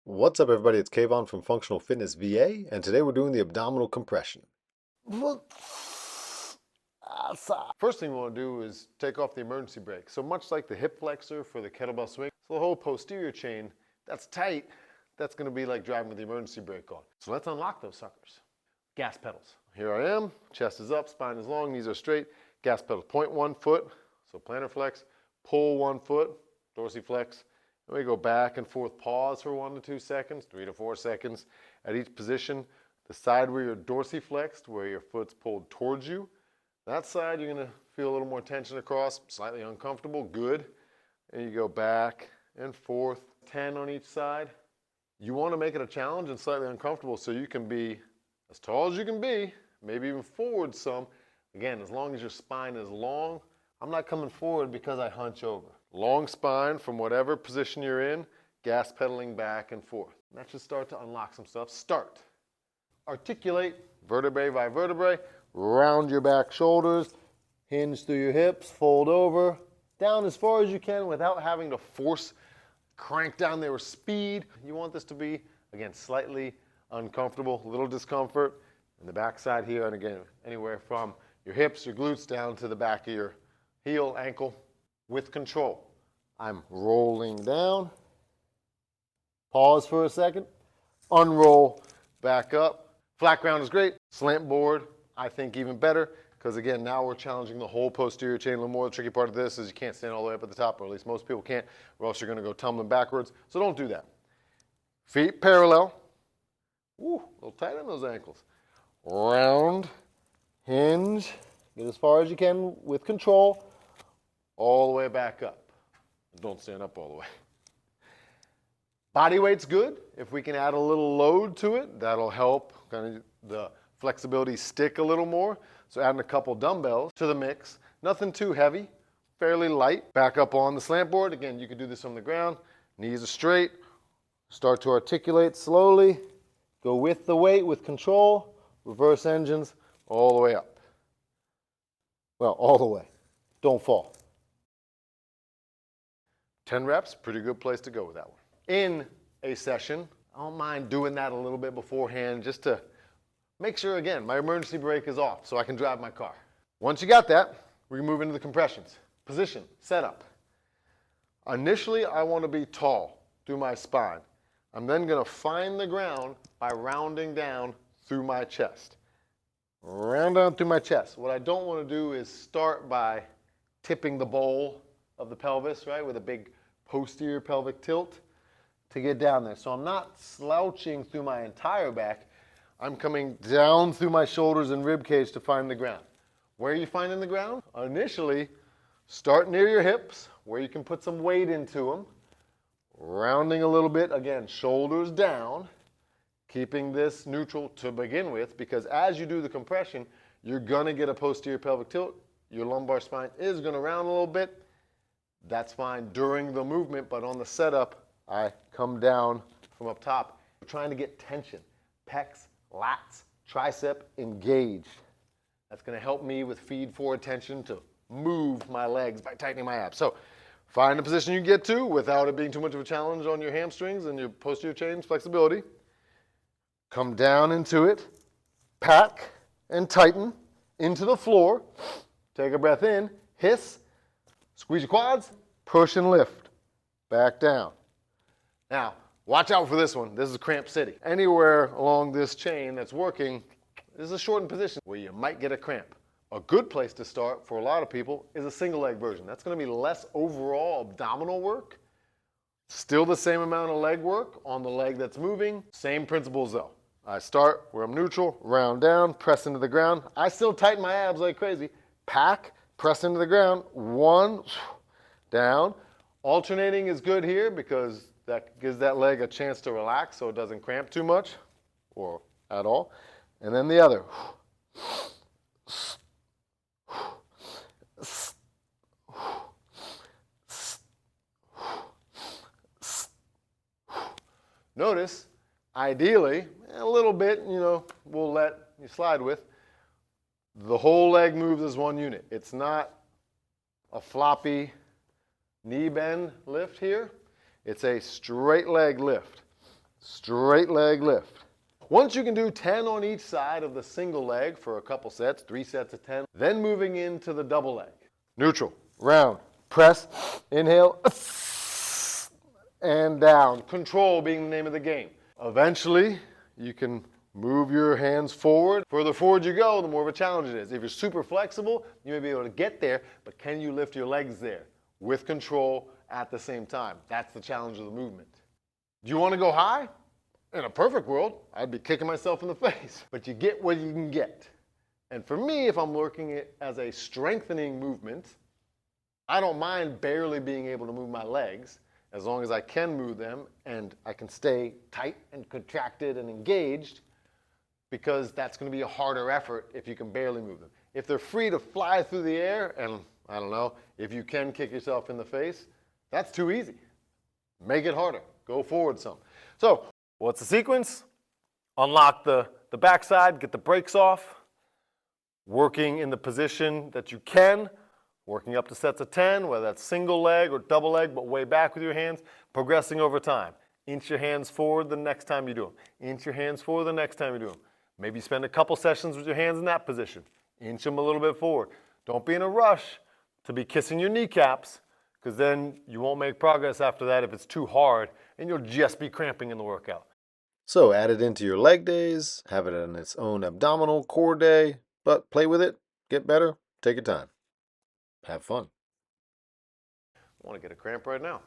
What's up, everybody? It's Kavon from FunctionalFitnessVA, and today we're doing the abdominal compression. First thing we want to do is take off the emergency brake. So much like the hip flexor for the kettlebell swing, so the whole posterior chain that's tight, that's going to be like driving with the emergency brake on. So let's unlock those suckers. Gas pedals. Here I am, chest is up, spine is long, knees are straight. Gas pedals, point 1 foot, so plantar flex, pull 1 foot, dorsiflex. And we go back and forth, pause for 1 to 2 seconds, 3 to 4 seconds. At each position, the side where you're dorsiflexed, where your foot's pulled towards you, that side you're going to feel a little more tension across, slightly uncomfortable, good. And you go back and forth, 10 on each side. You want to make it a challenge and slightly uncomfortable so you can be as tall as you can be, maybe even forward some. Again, as long as your spine is long. I'm not coming forward because I hunch over. Long spine from whatever position you're in, gas pedaling back and forth. That should start to unlock some stuff. Start. Articulate vertebrae by vertebrae. Round your back shoulders. Hinge through your hips. Fold over. Down as far as you can without having to force, crank down there with speed. You want this to be, again, slightly uncomfortable, a little discomfort. In the back side here, and again, anywhere from your hips, your glutes, down to the back of your heel, ankle. With control. I'm rolling down. Pause for a second. Unroll back up. Flat ground is great. Slant board, I think even better, because again, now we're challenging the whole posterior chain a little more. The tricky part of this is you can't stand all the way up at the top, or at least most people can't, or else you're going to go tumbling backwards. So don't do that. Feet parallel. Woo, a little tight on those ankles. Round, hinge, get as far as you can with control. All the way back up. Don't stand up all the way. Body weight's good. If we can add a little load to it, that'll help kind of the flexibility stick a little more. So adding a couple dumbbells to the mix. Nothing too heavy, fairly light. Back up on the slant board. Again, you can do this on the ground. Knees are straight. Start to articulate slowly. Go with the weight with control. Reverse engines all the way up. Well, all the way. Don't fall. 10 reps, pretty good place to go with that one. In a session, I don't mind doing that a little bit beforehand just to make sure, again, my emergency brake is off so I can drive my car. Once you got that, we can move into the compressions. Position, setup. Initially, I want to be tall through my spine. I'm then going to find the ground by rounding down through my chest. Round down through my chest. What I don't want to do is start by tipping the bowl of the pelvis, right, with a big posterior pelvic tilt to get down there. So I'm not slouching through my entire back. I'm coming down through my shoulders and rib cage to find the ground. Where are you finding the ground? Initially, start near your hips, where you can put some weight into them. Rounding a little bit, again, shoulders down, keeping this neutral to begin with, because as you do the compression, you're gonna get a posterior pelvic tilt. Your lumbar spine is gonna round a little bit. That's fine during the movement, but on the setup, I come down from up top. We're trying to get tension. Pecs, lats, tricep engaged. That's going to help me with feed forward tension to move my legs by tightening my abs. So find a position you can get to without it being too much of a challenge on your hamstrings and your posterior chains flexibility. Come down into it. Pack and tighten into the floor. Take a breath in. Hiss. Squeeze your quads, push and lift, back down. Now, watch out for this one. This is cramp city. Anywhere along this chain that's working, this is a shortened position where you might get a cramp. A good place to start for a lot of people is a single leg version. That's going to be less overall abdominal work, still the same amount of leg work on the leg that's moving. Same principles though. I start where I'm neutral, round down, press into the ground. I still tighten my abs like crazy. Pack. Press into the ground, 1, down. Alternating is good here because that gives that leg a chance to relax so it doesn't cramp too much or at all. And then the other. Notice, ideally, a little bit, we'll let you slide with. The whole leg moves as one unit. It's not a floppy knee bend lift here. It's a straight leg lift. straight leg lift. Once you can do 10 on each side of the single leg for a couple sets, 3 sets of 10, then moving into the double leg. Neutral, round, press, inhale, and down. Control being the name of the game. Eventually, you can move your hands forward. Further forward you go, the more of a challenge it is. If you're super flexible, you may be able to get there, but can you lift your legs there with control at the same time? That's the challenge of the movement. Do you want to go high? In a perfect world, I'd be kicking myself in the face. But you get what you can get. And for me, if I'm working it as a strengthening movement, I don't mind barely being able to move my legs as long as I can move them and I can stay tight and contracted and engaged, because that's going to be a harder effort if you can barely move them. If they're free to fly through the air, and I don't know, if you can kick yourself in the face, that's too easy. Make it harder. Go forward some. So, what's the sequence? Unlock the backside, get the brakes off, working in the position that you can, working up to sets of 10, whether that's single leg or double leg, but way back with your hands, progressing over time. Inch your hands forward the next time you do them. Inch your hands forward the next time you do them. Maybe spend a couple sessions with your hands in that position. Inch them a little bit forward. Don't be in a rush to be kissing your kneecaps, because then you won't make progress after that if it's too hard, and you'll just be cramping in the workout. So add it into your leg days, have it on its own abdominal core day, but play with it, get better, take your time. Have fun. I want to get a cramp right now.